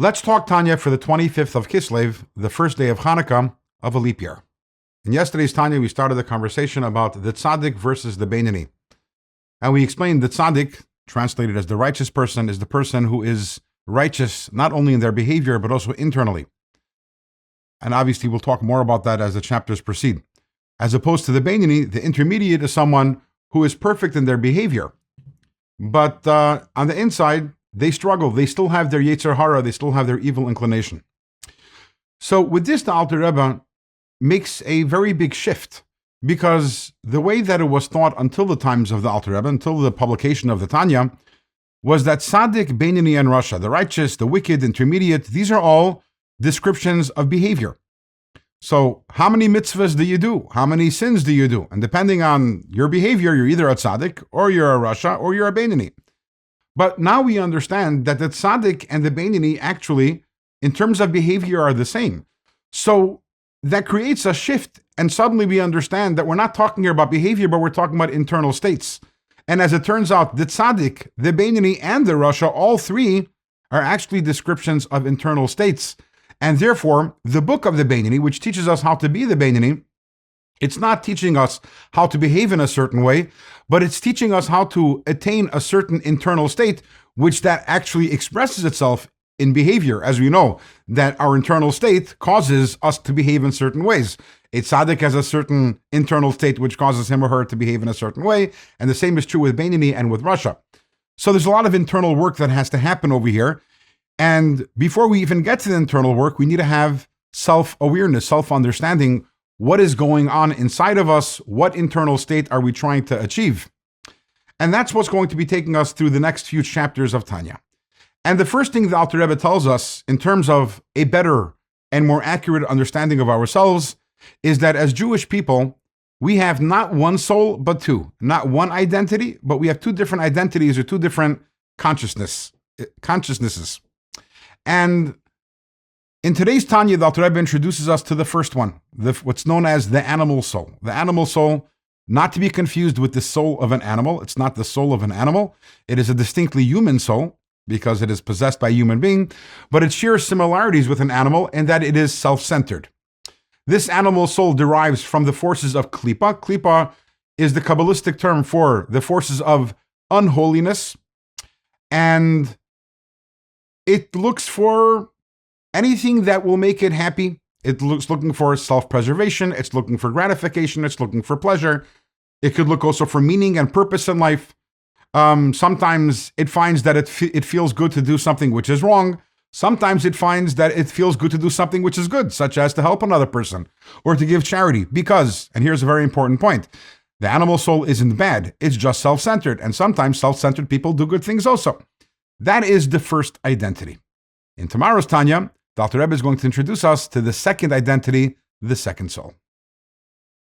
Let's talk Tanya for the 25th of Kislev, the first day of Hanukkah of a leap year. In yesterday's Tanya, we started the conversation about the tzaddik versus the benign. And we explained that tzaddik, translated as the righteous person, is the person who is righteous not only in their behavior, but also internally. And obviously, we'll talk more about that as the chapters proceed. As opposed to the benign, the intermediate is someone who is perfect in their behavior. But on the inside, they struggle. They still have their Yetzer Hara. They still have their evil inclination. So with this, the Alter Rebbe makes a very big shift, because the way that it was thought until the times of the Alter Rebbe, until the publication of the Tanya, was that tzaddik, benign, and rasha, the righteous, the wicked, intermediate, these are all descriptions of behavior. So how many mitzvahs do you do? How many sins do you do? And depending on your behavior, you're either a tzaddik, or you're a rasha, or you're a benign. But now we understand that the tzaddik and the benign actually, in terms of behavior, are the same. So that creates a shift, and suddenly we understand that we're not talking here about behavior, but we're talking about internal states. And as it turns out, the tzaddik, the benign, and the rasha, all three are actually descriptions of internal states. And therefore, the book of the benign, which teaches us how to be the benign, it's not teaching us how to behave in a certain way, but it's teaching us how to attain a certain internal state, which that actually expresses itself in behavior. As we know, that our internal state causes us to behave in certain ways. A tzaddik has a certain internal state which causes him or her to behave in a certain way, and the same is true with benign and with rasha. So there's a lot of internal work that has to happen over here. And before we even get to the internal work, we need to have self-awareness, self-understanding. What is going on inside of us? What internal state are we trying to achieve? And that's what's going to be taking us through the next few chapters of Tanya. And the first thing the Alter Rebbe tells us in terms of a better and more accurate understanding of ourselves is that as Jewish people, we have not one soul, but two. Not one identity, but we have two different identities or two different consciousnesses. And in today's Tanya, the Alter Rebbe introduces us to the first one, what's known as the animal soul. The animal soul, not to be confused with the soul of an animal. It's not the soul of an animal. It is a distinctly human soul because it is possessed by a human being, but it shares similarities with an animal in that it is self-centered. This animal soul derives from the forces of klipa. Klipa is the Kabbalistic term for the forces of unholiness, and it looks for anything that will make it happy. It's looking for self-preservation. It's looking for gratification. It's looking for pleasure. It could look also for meaning and purpose in life. Sometimes it finds that it feels good to do something which is wrong. Sometimes it finds that it feels good to do something which is good, such as to help another person or to give charity. Because, and here's a very important point, the animal soul isn't bad. It's just self-centered. And sometimes self-centered people do good things also. That is the first identity. In tomorrow's Tanya, the Alter Rebbe is going to introduce us to the second identity, the second soul.